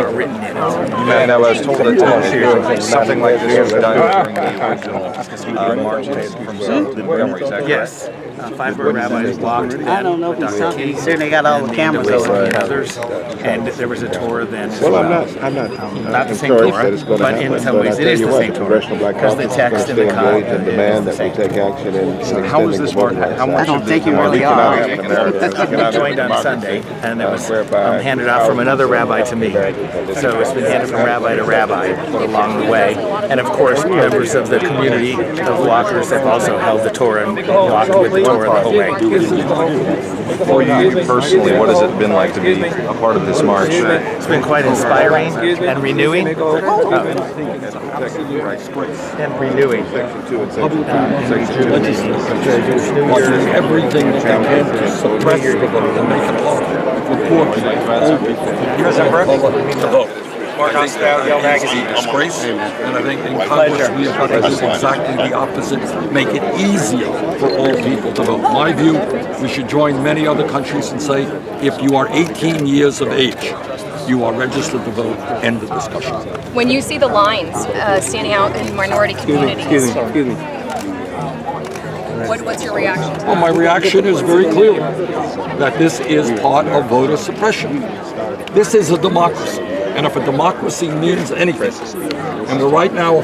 are written in it. And I was told that something like this was done during the original marches from South Montgomery. Is that correct? Yes. 5 borough rabbis walked then. I don't know if he's talking. He certainly got all the cameras over and others, and there was a Torah then as well. I'm not the same Torah, but in some ways it is the same Torah because the text and the content demand that we take action in. How was this march? I don't think you really are. We joined on Sunday, and it was handed off from another rabbi to me. So it's been handed from rabbi to rabbi along the way. And of course, members of the community of walkers have also held the Torah and walked with the Torah the whole way. For you personally, what has it been like to be a part of this march? It's been quite inspiring and renewing. And renewing. Everything that they can to suppress the vote and make it hard. Mark Oscar, Magazine. Disgrace, and I think in Congress we have got to do exactly the opposite, make it easier for all people to vote. My view, we should join many other countries and say, if you are 18 years of age, you are registered to vote, end the discussion. When you see the lines standing out in minority communities, what's your reaction to that? Well, my reaction is very clear, that this is part of voter suppression. This is a democracy. And if a democracy means anything, and we're right now a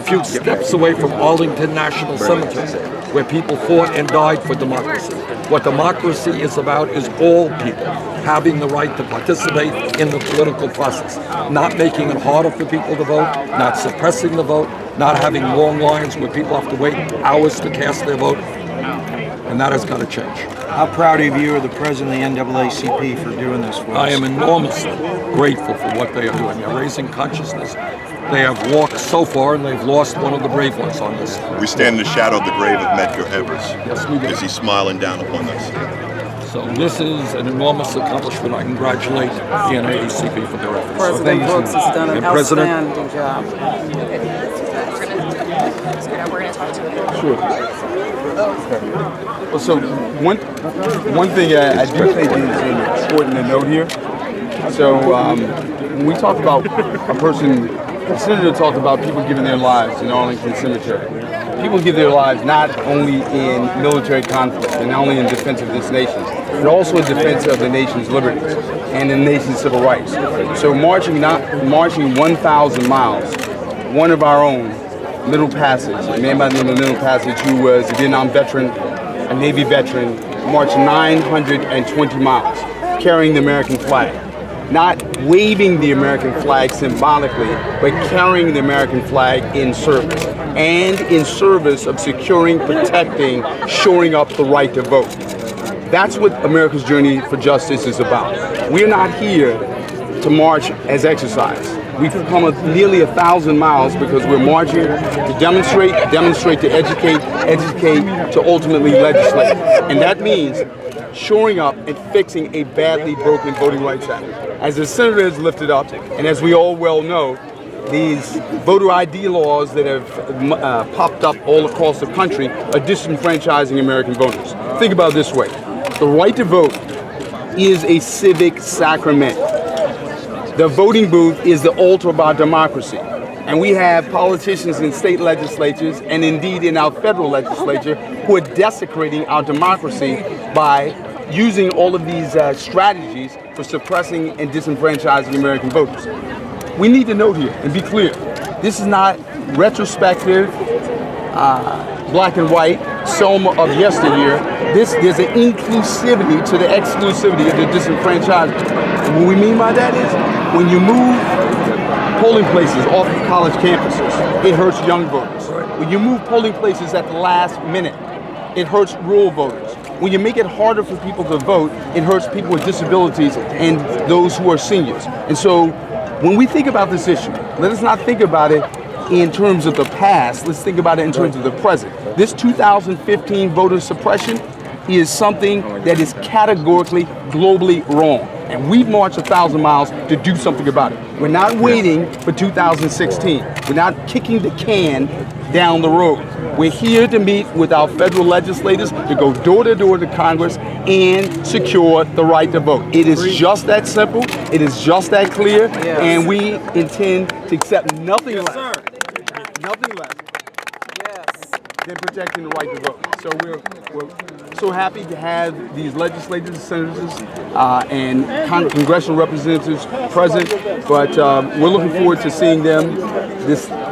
few steps away from Arlington National Cemetery, where people fought and died for democracy. What democracy is about is all people having the right to participate in the political process, not making it harder for people to vote, not suppressing the vote, not having long lines where people have to wait hours to cast their vote. And that has got to change. How proud of you or the president of the NAACP for doing this for us? I am enormously grateful for what they are doing. They're raising consciousness. They have walked so far, and they've lost one of the brave ones on this. We stand in the shadow of the grave of Medgar Evers. Yes, we do. As he's smiling down upon us. So this is an enormous accomplishment. I congratulate the NAACP for their efforts. President Brooks has done an outstanding job. We're going to talk to him. Sure. Well, so one thing I do think is important to note here. So when we talk about a person, the senator talked about people giving their lives in Arlington Cemetery. People give their lives not only in military conflict and not only in defense of this nation, but also in defense of the nation's liberties and the nation's civil rights. So marching 1,000 miles, one of our own, Middle Passage, a man by the name of Middle Passage who was a Vietnam veteran, a Navy veteran, marched 920 miles carrying the American flag. Not waving the American flag symbolically, but carrying the American flag in service. And in service of securing, protecting, shoring up the right to vote. That's what America's journey for justice is about. We're not here to march as exercise. We've come nearly 1,000 miles because we're marching to demonstrate, to educate, to ultimately legislate. And that means shoring up and fixing a badly broken Voting Rights Act. As the senator has lifted up, and as we all well know, these voter ID laws that have popped up all across the country are disenfranchising American voters. Think about it this way. The right to vote is a civic sacrament. The voting booth is the altar of our democracy. And we have politicians in state legislatures and indeed in our federal legislature who are desecrating our democracy by using all of these strategies for suppressing and disenfranchising American voters. We need to note here and be clear, this is not retrospective, black and white, Selma of yesteryear. There's an inclusivity to the exclusivity of the disenfranchisement. And what we mean by that is, when you move polling places off of college campuses, it hurts young voters. When you move polling places at the last minute, it hurts rural voters. When you make it harder for people to vote, it hurts people with disabilities and those who are seniors. And so when we think about this issue, let us not think about it in terms of the past, let's think about it in terms of the present. This 2015 voter suppression is something that is categorically, globally wrong. And we've marched 1,000 miles to do something about it. We're not waiting for 2016. We're not kicking the can down the road. We're here to meet with our federal legislators to go door to door to Congress and secure the right to vote. It is just that simple. It is just that clear. And we intend to accept nothing less than protecting the right to vote. So we're so happy to have these legislators, senators, and congressional representatives present. But we're looking forward to seeing them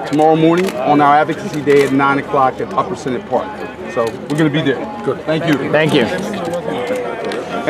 tomorrow morning on our advocacy day at 9 o'clock at Upper Senate Park. So we're going to be there. Good. Thank you. Thank you.